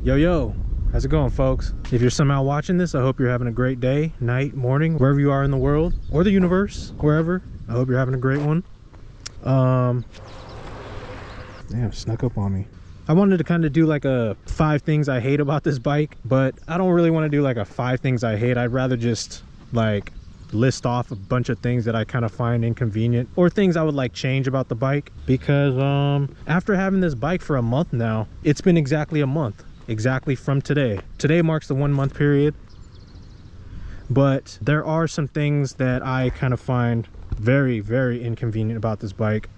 Yo, how's it going, folks? If you're somehow watching this, I hope you're having a great day, night, morning, wherever you are in the world or the universe, wherever. I hope you're having a great one. Damn, snuck up on me. I wanted to kind of do like a 5 things I hate about this bike, but I don't really want to do like a 5 things I hate. I'd rather just like list off a bunch of things that I kind of find inconvenient or things I would like change about the bike, because after having this bike for a month now, it's been exactly a month, exactly from today. Today marks the 1 month period, but there are some things that I kind of find very, very inconvenient about this bike.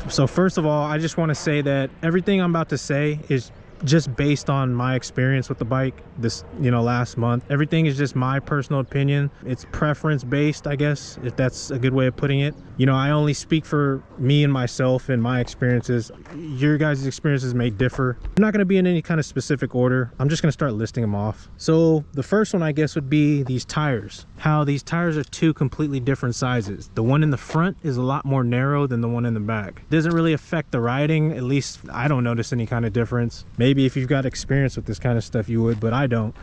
So first of all, I just want to say that everything I'm about to say is just based on my experience with the bike this last month. Everything is just my personal opinion. It's preference based, I guess, if that's a good way of putting it. I only speak for me and myself and my experiences. Your guys' experiences may differ. I'm not going to be in any kind of specific order. I'm just going to start listing them off. So the first one, I guess, would be these tires. How these tires are 2 completely different sizes. The one in the front is a lot more narrow than the one in the back. It doesn't really affect the riding. At least I don't notice any kind of difference. Maybe if you've got experience with this kind of stuff you would, but I don't.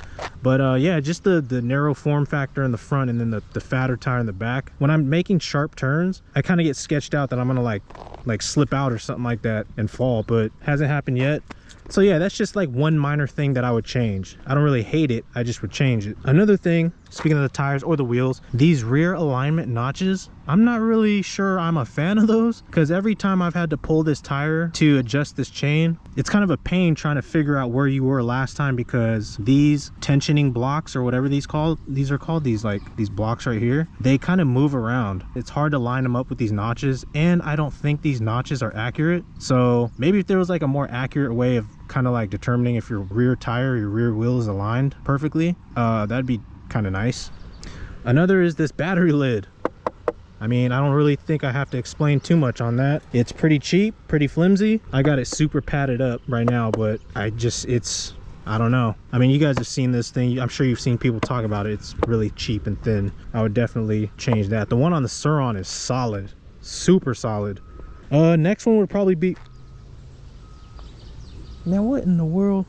But yeah, just the narrow form factor in the front and then the fatter tire in the back. When I'm making sharp turns, I kind of get sketched out that I'm gonna like slip out or something like that and fall, but hasn't happened yet. So yeah, that's just like one minor thing that I would change. I don't really hate it, I just would change it. Another thing, speaking of the tires or the wheels, these rear alignment notches, I'm not really sure I'm a fan of those, because every time I've had to pull this tire to adjust this chain, it's kind of a pain trying to figure out where you were last time, because these tensioning blocks or whatever these are called, these blocks right here, they kind of move around. It's hard to line them up with these notches, and I don't think these notches are accurate. So maybe if there was like a more accurate way of kind of like determining if your rear tire, your rear wheel is aligned perfectly, that'd be kind of nice. Another is this battery lid. I mean, I don't really think I have to explain too much on that. It's pretty cheap, pretty flimsy. I got it super padded up right now, but I don't know. I mean, you guys have seen this thing. I'm sure you've seen people talk about it. It's really cheap and thin. I would definitely change that. The one on the Surron is solid, super solid. Next one would probably be, now what in the world?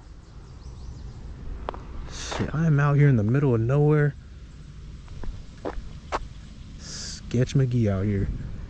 Shit, I am out here in the middle of nowhere. Sketch McGee out here.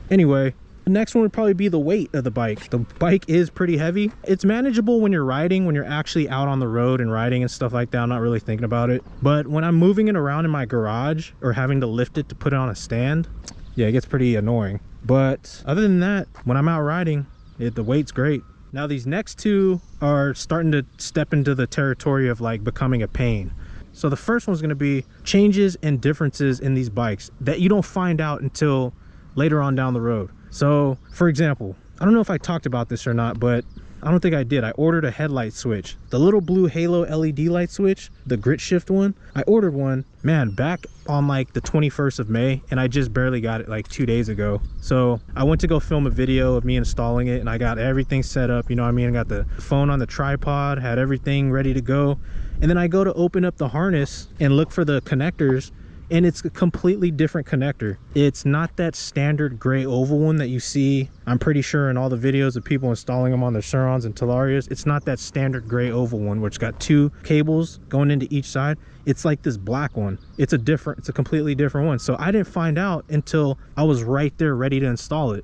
Anyway, the next one would probably be the weight of the bike. The bike is pretty heavy. It's manageable when you're riding, when you're actually out on the road and riding and stuff like that. I'm not really thinking about it. But when I'm moving it around in my garage or having to lift it to put it on a stand, yeah, it gets pretty annoying. But other than that, when I'm out riding, the weight's great. Now these next 2 are starting to step into the territory of like becoming a pain. So the first one's going to be changes and differences in these bikes that you don't find out until later on down the road. So for example, I don't know if I talked about this or not, but I don't think I did. I ordered a headlight switch, the little blue halo LED light switch, the grit shift one. I ordered one, man, back on like the 21st of May, and I just barely got it like 2 days ago. So I went to go film a video of me installing it, and I got everything set up, you know what I mean? I got the phone on the tripod, had everything ready to go. And then I go to open up the harness and look for the connectors, and it's a completely different connector. It's not that standard gray oval one that you see, I'm pretty sure, in all the videos of people installing them on their Surrons and Talarias. It's not that standard gray oval one where it's got 2 cables going into each side. It's like this black one. It's a completely different one. So I didn't find out until I was right there ready to install it.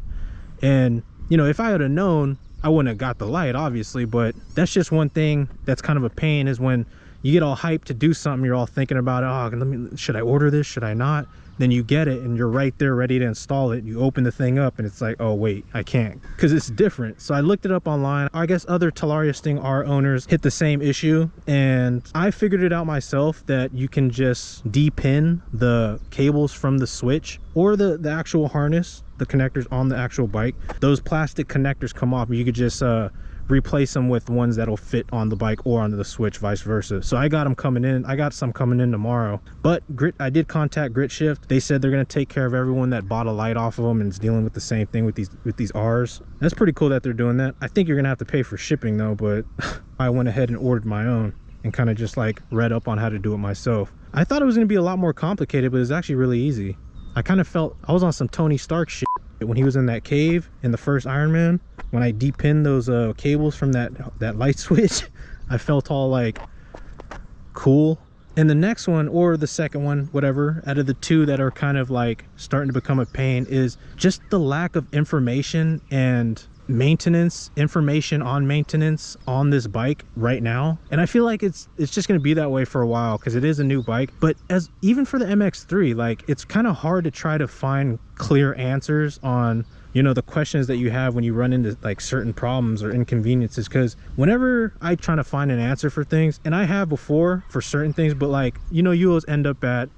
And if I had have known, I wouldn't have got the light, obviously. But that's just one thing that's kind of a pain, is when you get all hyped to do something, you're all thinking about, oh, should I order this? Should I not? Then you get it and you're right there ready to install it. You open the thing up and it's like, oh wait, I can't, because it's different. So I looked it up online. I guess other Talaria Sting R owners hit the same issue, and I figured it out myself that you can just de-pin the cables from the switch or the actual harness, the connectors on the actual bike. Those plastic connectors come off. You could just replace them with ones that'll fit on the bike or onto the switch, vice versa. So I got them coming in. I got some coming in tomorrow. But I did contact Grit Shift. They said they're going to take care of everyone that bought a light off of them and is dealing with the same thing with these R's. That's pretty cool that they're doing that. I think you're going to have to pay for shipping though, but I went ahead and ordered my own and kind of just like read up on how to do it myself. I thought it was going to be a lot more complicated, but it's actually really easy. I kind of felt I was on some Tony Stark shit when he was in that cave in the first Iron Man. When I depinned those cables from that light switch, I felt all like cool. And the next one, or the second one, whatever, out of the two that are kind of like starting to become a pain, is just the lack of information and information on this bike right now. And I feel like it's just going to be that way for a while because it is a new bike. But as even for the MX3, like, it's kind of hard to try to find clear answers on, you know, the questions that you have when you run into like certain problems or inconveniences. Because whenever I try to find an answer for things, and I have before for certain things, but like, you know, you always end up at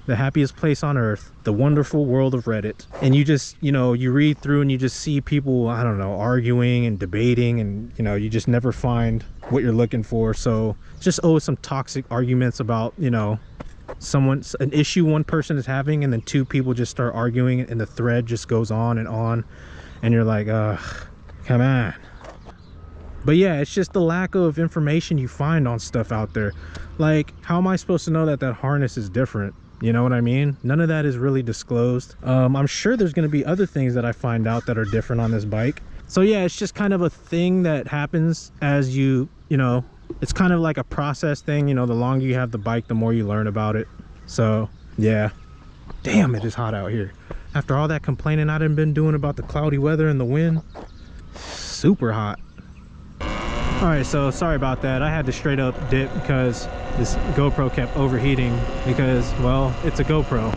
the happiest place on earth, the wonderful world of Reddit. And you just, you know, you read through and you just see people, I don't know, arguing and debating, and, you know, you just never find what you're looking for. So just always some toxic arguments about, you know, an issue one person is having, and then two people just start arguing, and the thread just goes on, and you're like, ugh, come on. But yeah, it's just the lack of information you find on stuff out there. Like, how am I supposed to know that harness is different? You know what I mean? None of that is really disclosed. I'm sure there's going to be other things that I find out that are different on this bike. So yeah, it's just kind of a thing that happens as you know, it's kind of like a process thing. You know, the longer you have the bike, the more you learn about it. So yeah, damn, it is hot out here. After all that complaining I've been doing about the cloudy weather and the wind, super hot. All right, so sorry about that. I had to straight up dip because this GoPro kept overheating because, well, it's a GoPro,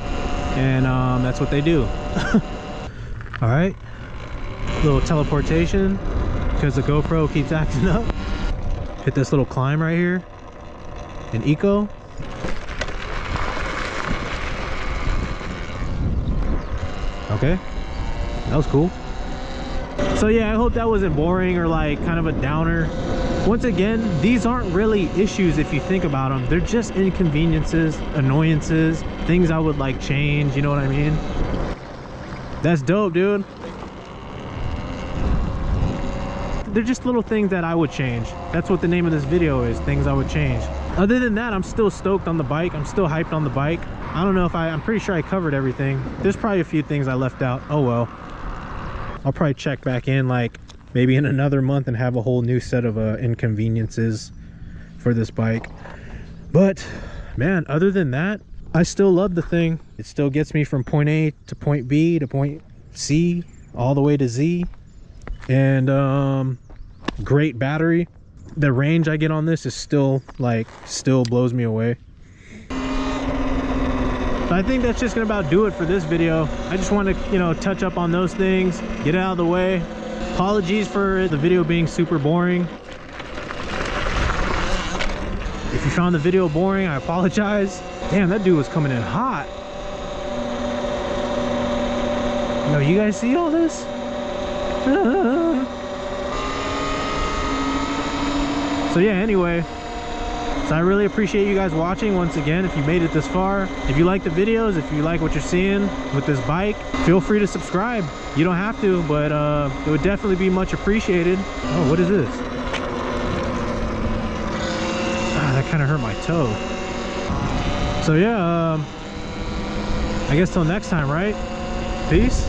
and that's what they do. All right, little teleportation because the GoPro keeps acting up. Hit this little climb right here in eco. Okay, that was cool. So yeah, I hope that wasn't boring or like kind of a downer. Once again, these aren't really issues if you think about them. They're just inconveniences, annoyances, things I would like change, you know what I mean? That's dope, dude. They're just little things that I would change. That's what the name of this video is, things I would change. Other than that, I'm still stoked on the bike. I'm still hyped on the bike. I don't know if I'm pretty sure I covered everything. There's probably a few things I left out. Oh well. I'll probably check back in like maybe in another month and have a whole new set of inconveniences for this bike. But man, other than that, I still love the thing. It still gets me from point A to point B to point C all the way to Z. And great battery. The range I get on this is still blows me away. So I think that's just gonna about do it for this video. I just want to, you know, touch up on those things, get it out of the way. Apologies for the video being super boring. If you found the video boring, I apologize. Damn, that dude was coming in hot. No, you guys see all this? So yeah, anyway, so I really appreciate you guys watching once again. If you made it this far, if you like the videos, if you like what you're seeing with this bike, feel free to subscribe. You don't have to, but it would definitely be much appreciated. Oh, what is this? Ah, that kind of hurt my toe. So yeah, I guess till next time, right? Peace.